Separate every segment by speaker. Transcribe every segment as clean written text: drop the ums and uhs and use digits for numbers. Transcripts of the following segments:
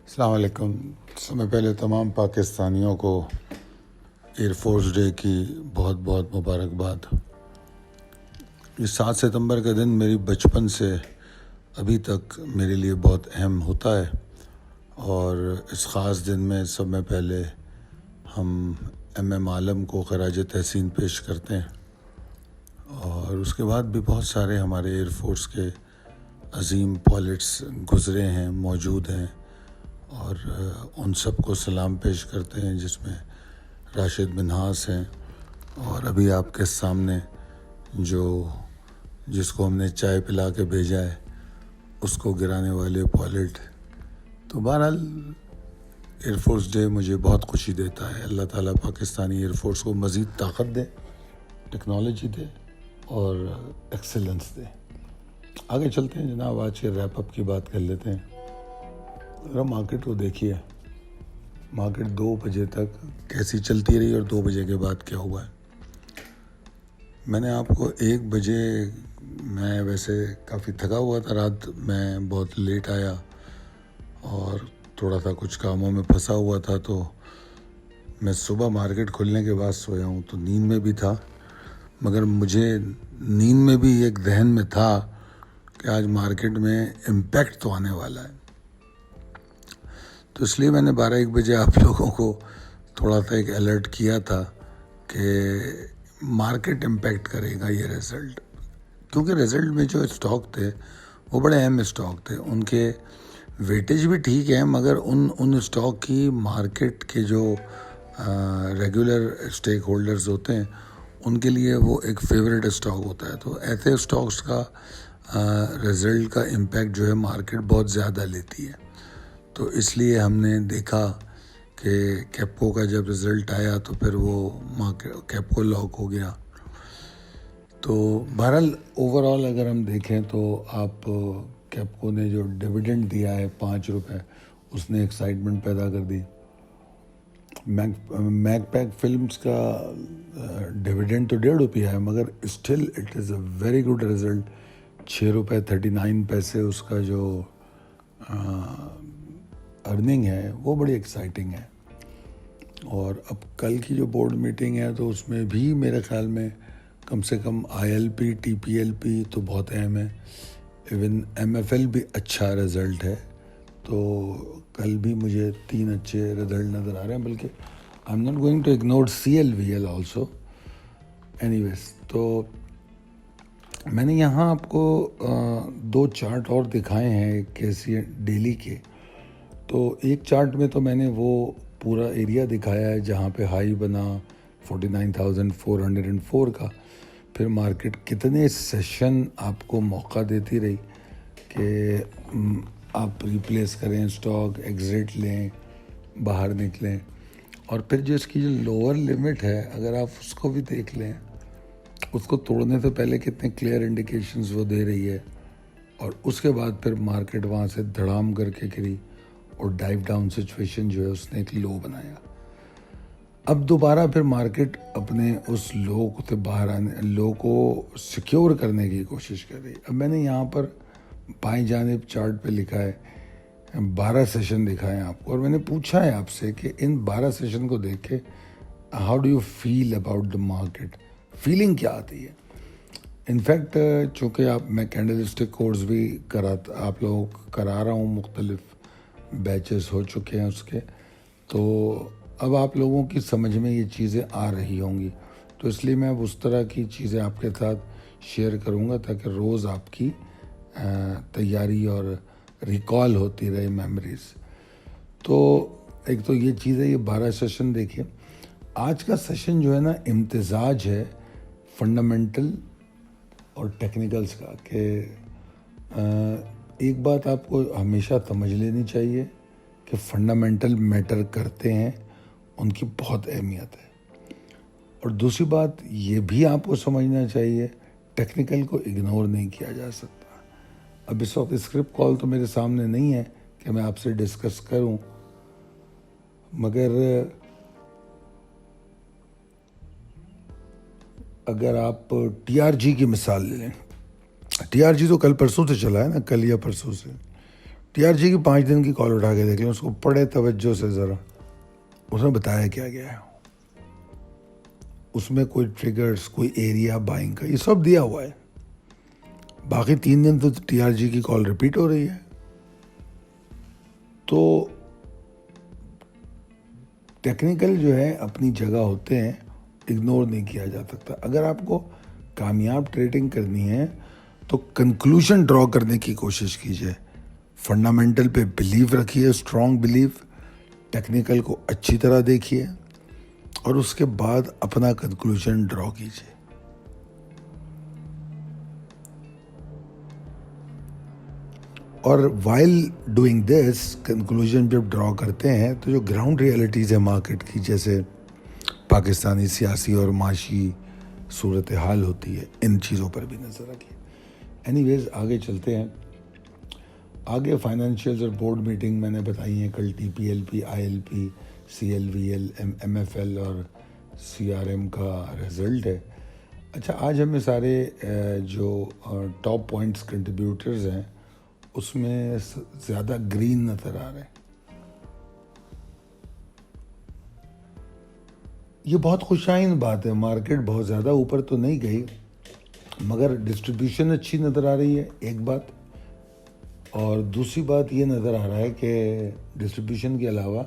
Speaker 1: السلام علیکم. سب سے پہلے تمام پاکستانیوں کو ایئر فورس ڈے کی بہت بہت مبارکباد. یہ 7 ستمبر کا دن میری بچپن سے ابھی تک میرے لیے بہت اہم ہوتا ہے، اور اس خاص دن میں سب میں پہلے ہم ایم عالم کو خراج تحسین پیش کرتے ہیں، اور اس کے بعد بھی بہت سارے ہمارے ایئر فورس کے عظیم پائلٹس گزرے ہیں، موجود ہیں، اور ان سب کو سلام پیش کرتے ہیں، جس میں راشد منہاس ہیں، اور ابھی آپ کے سامنے جس کو ہم نے چائے پلا کے بھیجا ہے اس کو گرانے والے پائلٹ. تو بہرحال ایئر فورس ڈے مجھے بہت خوشی دیتا ہے. اللہ تعالیٰ پاکستانی ایئر فورس کو مزید طاقت دے، ٹیکنالوجی دے اور ایکسیلنس دے. آگے چلتے ہیں جناب، آج کے ریپ اپ کی بات کر لیتے ہیں. ذرا مارکیٹ کو دیکھیے، مارکیٹ 2 بجے تک کیسی چلتی رہی اور 2 بجے کے بعد کیا ہوا ہے. میں نے آپ کو 1 بجے، میں ویسے کافی تھکا ہوا تھا، رات میں بہت لیٹ آیا اور تھوڑا سا کچھ کاموں میں پھنسا ہوا تھا، تو میں صبح مارکیٹ کھلنے کے بعد سویا ہوں، تو نیند میں بھی تھا، مگر مجھے نیند میں بھی ایک ذہن میں تھا کہ آج مارکیٹ میں امپیکٹ تو آنے والا ہے. تو اس لیے میں نے 12-1 بجے آپ لوگوں کو تھوڑا سا ایک الرٹ کیا تھا کہ مارکیٹ امپیکٹ کرے گا یہ رزلٹ، کیونکہ رزلٹ میں جو اسٹاک تھے وہ بڑے اہم اسٹاک تھے. ان کے ویٹیج بھی ٹھیک ہے، مگر ان اسٹاک کی مارکیٹ کے جو ریگولر اسٹیک ہولڈرز ہوتے ہیں ان کے لیے وہ ایک فیوریٹ اسٹاک ہوتا ہے. تو ایسے اسٹاکس کا رزلٹ کا امپیکٹ جو ہے مارکیٹ بہت زیادہ لیتی ہے. تو اس لیے ہم نے دیکھا کہ کیپکو کا جب رزلٹ آیا تو پھر وہ کیپکو لاک ہو گیا. تو بہرحال اوور آل اگر ہم دیکھیں تو آپ کیپکو نے جو ڈیویڈنڈ دیا ہے 5 روپے، اس نے ایکسائٹمنٹ پیدا کر دی. میک پیک فلمز کا ڈیویڈنڈ تو 1.5 روپیہ ہے، مگر still it is a very good result. 6 روپے 39 پیسے اس کا جو ارننگ ہے وہ بڑی ایکسائٹنگ ہے. اور اب کل کی جو بورڈ میٹنگ ہے تو اس میں بھی میرے خیال میں کم سے کم ILP TPLP تو بہت اہم ہے، ایون MFL بھی اچھا رزلٹ ہے. تو کل بھی مجھے 3 اچھے رزلٹ نظر آ رہے ہیں، بلکہ I am not going to ignore CLVL also. Anyways, تو میں نے یہاں آپ کو 2 چارٹ اور دکھائے ہیں کیسی ڈیلی کے. تو ایک چارٹ میں تو میں نے وہ پورا ایریا دکھایا ہے جہاں پہ ہائی بنا 49,404 کا. پھر مارکیٹ کتنے سیشن آپ کو موقع دیتی رہی کہ آپ ریپلیس کریں اسٹاک، ایگزٹ لیں، باہر نکلیں. اور پھر جو اس کی جو لوور لمٹ ہے اگر آپ اس کو بھی دیکھ لیں، اس کو توڑنے سے پہلے کتنے کلیئر انڈیکیشنز وہ دے رہی ہے، اور اس کے بعد پھر مارکیٹ وہاں سے دھڑام کر کے گری اور ڈائیو ڈاؤن سچویشن جو ہے اس نے ایک لو بنایا. اب دوبارہ پھر مارکیٹ اپنے اس لو سے باہر لو کو سیکیور کرنے کی کوشش کر رہی. اب میں نے یہاں پر بائیں جانب چارٹ پہ لکھا ہے 12 سیشن دکھائے ہیں آپ کو، اور میں نے پوچھا ہے آپ سے کہ ان 12 سیشن کو دیکھ کے how do you feel about the market, feeling کیا آتی ہے. انفیکٹ چونکہ میں کینڈل اسٹک کورس بھی آپ لوگوں کو کرا رہا ہوں، مختلف بیچز ہو چکے ہیں اس کے، تو اب آپ لوگوں کی سمجھ میں یہ چیزیں آ رہی ہوں گی. تو اس لیے میں اب اس طرح کی چیزیں آپ کے ساتھ شیئر کروں گا تاکہ روز آپ کی تیاری اور ریکال ہوتی رہے میموریز. تو ایک تو یہ چیز ہے، یہ 12 سیشن دیکھیے. آج کا سیشن جو ہے نا امتزاج ہے فنڈامنٹل اور ٹیکنیکلز کا، کہ ایک بات آپ کو ہمیشہ سمجھ لینی چاہیے کہ فنڈامنٹل میٹر کرتے ہیں، ان کی بہت اہمیت ہے. اور دوسری بات یہ بھی آپ کو سمجھنا چاہیے ٹیکنیکل کو اگنور نہیں کیا جا سکتا. اب اس وقت اسکرپٹ کال تو میرے سامنے نہیں ہے کہ میں آپ سے ڈسکس کروں، مگر اگر آپ TRG کی مثال لے لیں، TRG تو کل پرسوں سے چلا ہے نا، کل یا پرسوں سے TRG کی 5 دن کی کال اٹھا کے دیکھ لیں, اس کو پڑھے توجہ سے ذرا, اس میں بتایا کیا گیا ہے, اس میں کوئی ٹریگرز, کوئی ایریا بائنگ کا, یہ سب دیا ہوا ہے. باقی 3 دن تو TRG کی کال ریپیٹ ہو رہی ہے. تو ٹیکنیکل جو ہے اپنی جگہ ہوتے ہیں, اگنور نہیں کیا جا سکتا. اگر آپ کو کامیاب ٹریڈنگ کرنی ہے تو کنکلوژن ڈرا کرنے کی کوشش کیجیے. فنڈامنٹل پہ بلیو رکھیے, اسٹرانگ بلیو. ٹیکنیکل کو اچھی طرح دیکھیے اور اس کے بعد اپنا کنکلوژن ڈرا کیجیے. اور وائل ڈوئنگ دس کنکلوژن جب ڈرا کرتے ہیں تو جو گراؤنڈ ریئلٹیز ہے مارکیٹ کی, جیسے پاکستانی سیاسی اور معاشی صورتحال ہوتی ہے, ان چیزوں پر بھی نظر رکھیے. اینی ویز آگے چلتے ہیں. آگے فائنینشیلز اور بورڈ میٹنگ میں نے بتائی ہیں کل. TPLP, ILP, CLVL, MFL اور CRM کا رزلٹ ہے. اچھا, آج ہمیں سارے جو ٹاپ پوائنٹس کنٹریبیوٹرز ہیں اس میں زیادہ گرین نظر آ رہے ہیں. یہ بہت خوشائن بات ہے. مارکیٹ بہت زیادہ اوپر تو نہیں گئی مگر ڈسٹریبیوشن اچھی نظر آ رہی ہے, ایک بات. اور دوسری بات یہ نظر آ رہا ہے کہ ڈسٹریبیوشن کے علاوہ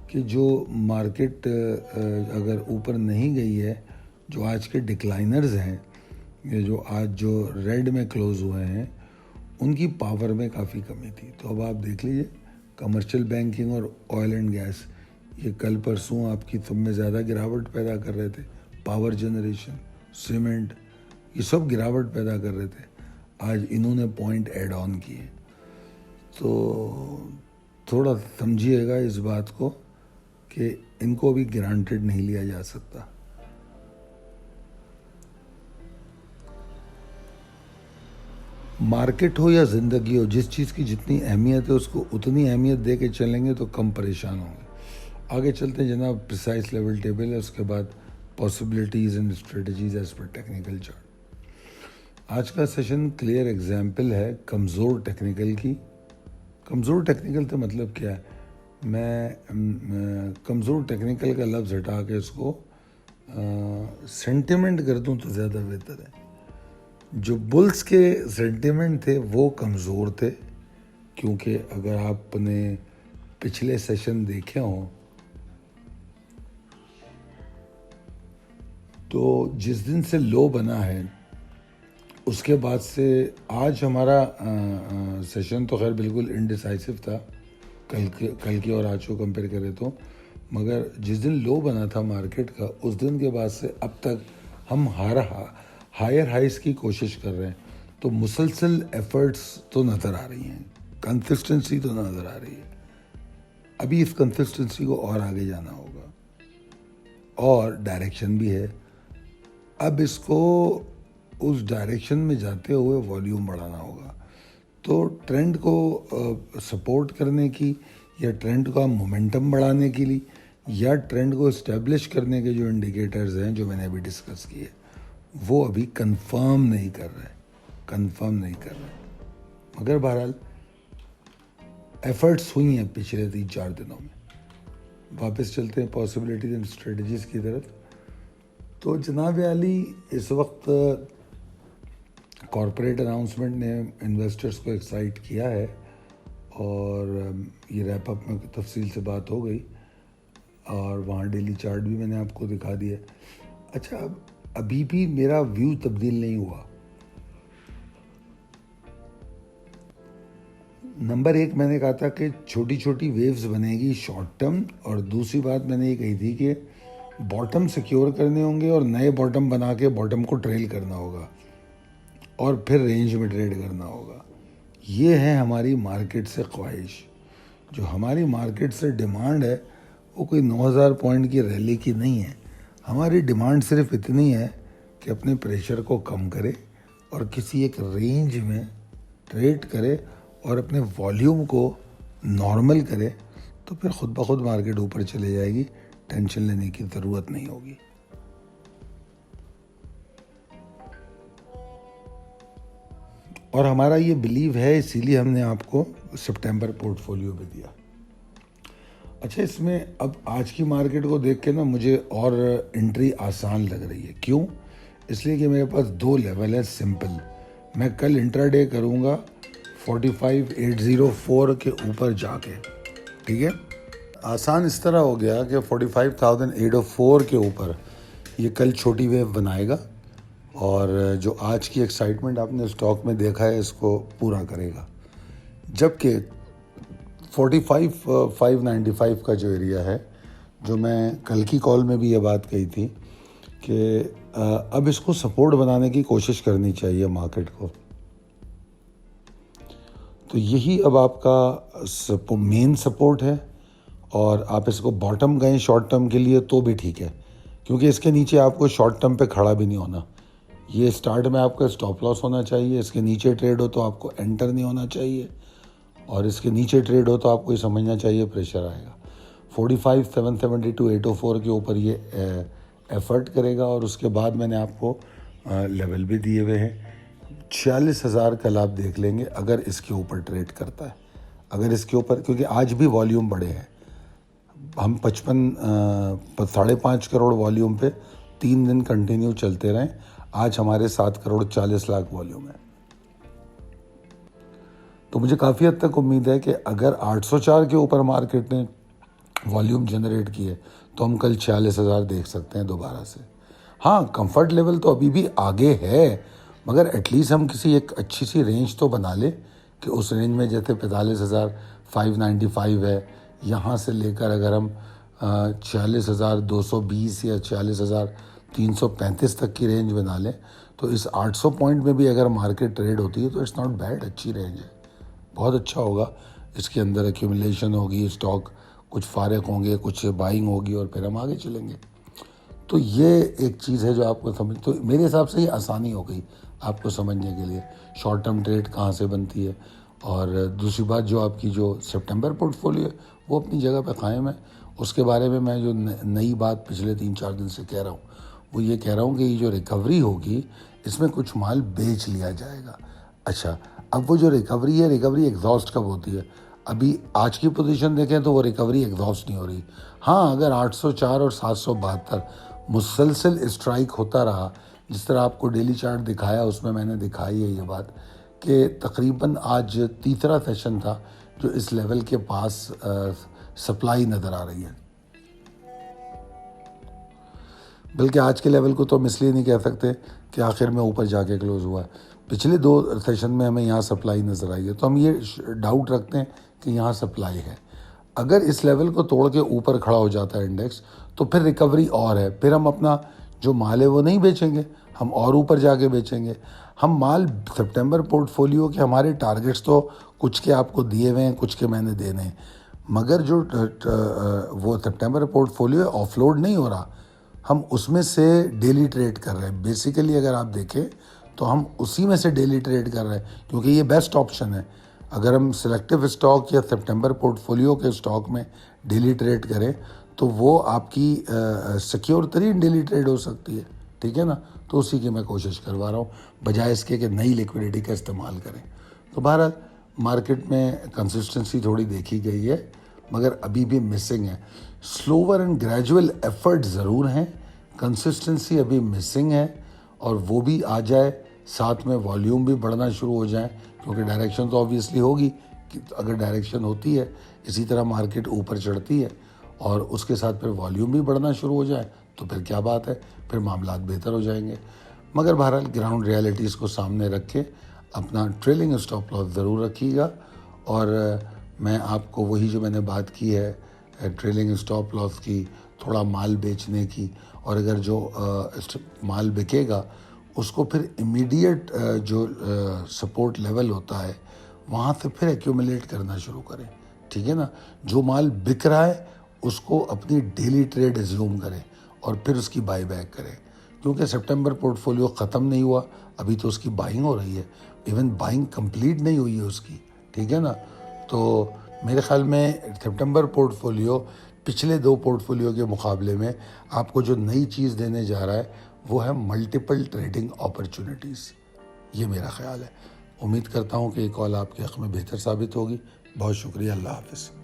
Speaker 1: کہ جو مارکیٹ اگر اوپر نہیں گئی ہے, جو آج کے ڈکلائنرز ہیں, یہ جو آج جو ریڈ میں کلوز ہوئے ہیں, ان کی پاور میں کافی کمی تھی. تو اب آپ دیکھ لیجئے, کمرشل بینکنگ اور آئل اینڈ گیس یہ کل پرسوں آپ کی سب میں زیادہ گراوٹ پیدا کر رہے تھے. پاور جنریشن, سیمنٹ, یہ سب گراوٹ پیدا کر رہے تھے. آج انہوں نے پوائنٹ ایڈ آن کیے. تو تھوڑا سمجھیے گا اس بات کو کہ ان کو بھی گرانٹیڈ نہیں لیا جا سکتا. مارکیٹ ہو یا زندگی ہو, جس چیز کی جتنی اہمیت ہے اس کو اتنی اہمیت دے کے چلیں گے تو کم پریشان ہوں گے. آگے چلتے ہیں جناب. پریسائز لیول ٹیبل ہے, اس کے بعد possibilities and strategies as per technical chart. آج کا سیشن کلیئر ایگزامپل ہے کمزور ٹیکنیکل کی. کمزور ٹیکنیکل کا مطلب کیا ہے؟ میں کمزور ٹیکنیکل کا لفظ ہٹا کے اس کو سینٹیمنٹ کر دوں تو زیادہ بہتر ہے. جو بلز کے سینٹیمنٹ تھے وہ کمزور تھے, کیونکہ اگر آپ نے پچھلے سیشن دیکھے ہوں تو جس دن سے لو بنا ہے اس کے بعد سے آج ہمارا سیشن تو خیر بالکل انڈیسائسو تھا کل کی اور آج کو کمپیئر کرے تو, مگر جس دن لو بنا تھا مارکیٹ کا اس دن کے بعد سے اب تک ہم ہائر ہائیز کی کوشش کر رہے ہیں. تو مسلسل ایفرٹس تو نظر آ رہی ہیں, کنسسٹنسی تو نظر آ رہی ہے. ابھی اس کنسسٹنسی کو اور آگے جانا ہوگا اور ڈائریکشن بھی ہے. اب اس کو اس ڈائریکشن میں جاتے ہوئے والیوم بڑھانا ہوگا. تو ٹرینڈ کو سپورٹ کرنے کی یا ٹرینڈ کا مومنٹم بڑھانے کے لیے یا ٹرینڈ کو اسٹیبلش کرنے کے جو انڈیکیٹرز ہیں جو میں نے ابھی ڈسکس کیے وہ ابھی کنفرم نہیں کر رہے. مگر بہرحال ایفرٹس ہوئی ہیں پچھلے 3-4 دنوں میں. واپس چلتے ہیں پاسبلٹیز اینڈ اسٹریٹجیز کی طرف. تو جناب عالی, اس وقت کارپوریٹ اناؤنسمنٹ نے انویسٹرز کو ایکسائٹ کیا ہے اور یہ ریپ اپ میں تفصیل سے بات ہو گئی اور وہاں ڈیلی چارٹ بھی میں نے آپ کو دکھا دیا. اچھا, ابھی بھی میرا ویو تبدیل نہیں ہوا. نمبر 1 میں نے کہا تھا کہ چھوٹی چھوٹی ویوز بنے گی شارٹ ٹرم, اور دوسری بات میں نے یہ کہی تھی کہ باٹم سیکیور کرنے ہوں گے اور نئے باٹم بنا کے باٹم کو ٹریل کرنا ہوگا اور پھر رینج میں ٹریڈ کرنا ہوگا. یہ ہے ہماری مارکیٹ سے خواہش. جو ہماری مارکیٹ سے ڈیمانڈ ہے وہ کوئی 9000 پوائنٹ کی ریلی کی نہیں ہے. ہماری ڈیمانڈ صرف اتنی ہے کہ اپنے پریشر کو کم کرے اور کسی ایک رینج میں ٹریڈ کرے اور اپنے والیوم کو نارمل کرے, تو پھر خود بخود مارکیٹ اوپر چلے جائے گی. ٹینشن لینے کی ضرورت نہیں ہوگی. اور ہمارا یہ بلیو ہے، اسی لیے ہم نے آپ کو سپٹمبر پورٹ فولیو بھی دیا. اچھا، اس میں اب آج کی مارکیٹ کو دیکھ کے نا مجھے اور انٹری آسان لگ رہی ہے. کیوں؟ اس لیے کہ میرے پاس 2 لیول ہے سمپل. میں کل انٹرا ڈے کروں گا 45,804 کے اوپر جا کے. ٹھیک ہے، آسان اس طرح ہو گیا کہ 45,804 کے اوپر یہ کل چھوٹی ویو بنائے گا، اور جو آج کی ایکسائٹمنٹ آپ نے اسٹاک میں دیکھا ہے اس کو پورا کرے گا. جبکہ 45,595 کا جو ایریا ہے، جو میں کل کی کال میں بھی یہ بات کہی تھی کہ اب اس کو سپورٹ بنانے کی کوشش کرنی چاہیے مارکیٹ کو. تو یہی اب آپ کا مین سپورٹ ہے، اور آپ اس کو باٹم گئیں شارٹ ٹرم کے لیے تو بھی ٹھیک ہے، کیونکہ اس کے نیچے آپ کو شارٹ ٹرم پہ کھڑا بھی نہیں ہونا. یہ سٹارٹ میں آپ کا سٹاپ لاس ہونا چاہیے. اس کے نیچے ٹریڈ ہو تو آپ کو انٹر نہیں ہونا چاہیے، اور اس کے نیچے ٹریڈ ہو تو آپ کو یہ سمجھنا چاہیے پریشر آئے گا. 45,772,804 کے اوپر یہ ایفرٹ کرے گا، اور اس کے بعد میں نے آپ کو لیول بھی دیے ہوئے ہیں. 46,000 کل آپ دیکھ لیں گے اگر اس کے اوپر ٹریڈ کرتا ہے. اگر اس کے اوپر، کیونکہ آج بھی والیوم بڑے ہیں، ہم 5.5 کروڑ والیوم پہ 3 دن کنٹینیو چلتے رہیں. آج ہمارے 7,40,00,000 والیوم ہے. تو مجھے کافی حد تک امید ہے کہ اگر 804 کے اوپر مارکیٹ نے والیوم جنریٹ کیے تو ہم کل 46,000 دیکھ سکتے ہیں دوبارہ سے. ہاں، کمفرٹ لیول تو ابھی بھی آگے ہے، مگر ایٹ لیسٹ ہم کسی ایک اچھی سی رینج تو بنا لیں کہ اس رینج میں جیسے 45,595 ہے، یہاں سے لے کر اگر ہم 46,220 یا 46,335 تک کی رینج بنا لیں تو اس 800 پوائنٹ میں بھی اگر مارکیٹ ٹریڈ ہوتی ہے تو اٹس ناٹ بیڈ. اچھی رینج ہے، بہت اچھا ہوگا. اس کے اندر ایکیومولیشن ہوگی، اسٹاک کچھ فارغ ہوں گے، کچھ بائنگ ہوگی، اور پھر ہم آگے چلیں گے. تو یہ ایک چیز ہے جو آپ کو سمجھ، تو میرے حساب سے یہ آسانی ہو گئی آپ کو سمجھنے کے لیے شارٹ ٹرم ٹریڈ کہاں سے بنتی ہے. اور دوسری بات، جو آپ کی جو سپٹمبر پورٹ فولیو ہے وہ اپنی جگہ پہ قائم ہے. اس کے بارے میں جو نئی بات پچھلے 3-4 دن سے کہہ رہا ہوں وہ یہ کہہ رہا ہوں کہ یہ جو ریکوری ہوگی اس میں کچھ مال بیچ لیا جائے گا. اچھا، اب وہ جو ریکوری ہے، ریکوری ایگزاسٹ کب ہوتی ہے؟ ابھی آج کی پوزیشن دیکھیں تو وہ ریکوری ایگزاسٹ نہیں ہو رہی. ہاں، اگر 804 اور 772 مسلسل اسٹرائک ہوتا رہا، جس طرح آپ کو ڈیلی چارٹ دکھایا اس میں میں نے دکھائی ہے یہ بات کہ تقریباً آج تیسرا سیشن تھا جو اس لیول کے پاس سپلائی نظر آ رہی ہے. بلکہ آج کے لیول کو تو ہم اس لیے نہیں کہہ سکتے کہ آخر میں اوپر جا کے کلوز ہوا ہے. پچھلے 2 سیشن میں ہمیں یہاں سپلائی نظر آئی ہے، تو ہم یہ ڈاؤٹ رکھتے ہیں کہ یہاں سپلائی ہے. اگر اس لیول کو توڑ کے اوپر کھڑا ہو جاتا ہے انڈیکس تو پھر ریکوری اور ہے. پھر ہم اپنا جو مال ہے وہ نہیں بیچیں گے، ہم اور اوپر جا کے بیچیں گے. ہم مال سپٹمبر پورٹ فولیو کے ہمارے ٹارگٹس تو کچھ کے آپ کو دیے ہوئے ہیں، کچھ کے میں نے دینے ہیں، مگر جو وہ September portfolio offload نہیں ہو رہا، ہم اس میں سے ڈیلی ٹریڈ کر رہے ہیں. بیسیکلی اگر آپ دیکھیں تو ہم اسی میں سے ڈیلی ٹریڈ کر رہے ہیں، کیونکہ یہ بیسٹ آپشن ہے. اگر ہم سلیکٹیو اسٹاک یا سپٹمبر پورٹ فولیو کے اسٹاک میں ڈیلی ٹریڈ کریں تو وہ آپ کی سیکیور ترین ڈیلی ٹریڈ ہو سکتی ہے. ٹھیک ہے نا؟ تو اسی کی میں کوشش کروا رہا ہوں بجائے اس کے کہ نئی لیکوڈیٹی کا استعمال کریں. تو بہرحال مارکیٹ میں کنسسٹنسی تھوڑی دیکھی گئی ہے، مگر ابھی بھی مسنگ ہے. سلوور اینڈ گریجول ایفرٹ ضرور ہیں، کنسسٹنسی ابھی مسنگ ہے، اور وہ بھی آ جائے، ساتھ میں والیوم بھی بڑھنا شروع ہو جائیں، کیونکہ ڈائریکشن تو آبویسلی ہوگی کہ اگر ڈائریکشن ہوتی ہے اسی طرح مارکیٹ اوپر چڑھتی ہے اور اس کے ساتھ پھر والیوم بھی بڑھنا شروع ہو جائے تو پھر کیا بات ہے، پھر معاملات بہتر ہو جائیں گے. مگر بہرحال گراؤنڈ ریالٹیز کو سامنے رکھ کے اپنا ٹریلنگ اسٹاپ لاس ضرور رکھیے گا. اور میں آپ کو وہی جو میں نے بات کی ہے ٹریلنگ اسٹاپ لاس کی، تھوڑا مال بیچنے کی، اور اگر جو مال بکے گا اس کو پھر امیڈیٹ جو سپورٹ لیول ہوتا ہے وہاں سے پھر ایکیومولیٹ کرنا شروع کریں. ٹھیک ہے نا؟ جو مال بک رہا ہے اس کو اپنی ڈیلی ٹریڈ ایزیوم کریں اور پھر اس کی بائی بیک کریں، کیونکہ سپٹمبر پورٹ فولیو ختم نہیں ہوا، ابھی تو اس کی بائنگ ہو رہی ہے، ایون بائنگ کمپلیٹ نہیں ہوئی ہے اس کی. ٹھیک ہے نا؟ تو میرے خیال میں سپٹمبر پورٹ فولیو پچھلے 2 پورٹ فولیو کے مقابلے میں آپ کو جو نئی چیز دینے جا رہا ہے وہ ہے ملٹیپل ٹریڈنگ اپرچونیٹیز. یہ میرا خیال ہے. امید کرتا ہوں کہ یہ کال آپ کے حق میں بہتر ثابت ہوگی. بہت شکریہ. اللہ حافظ.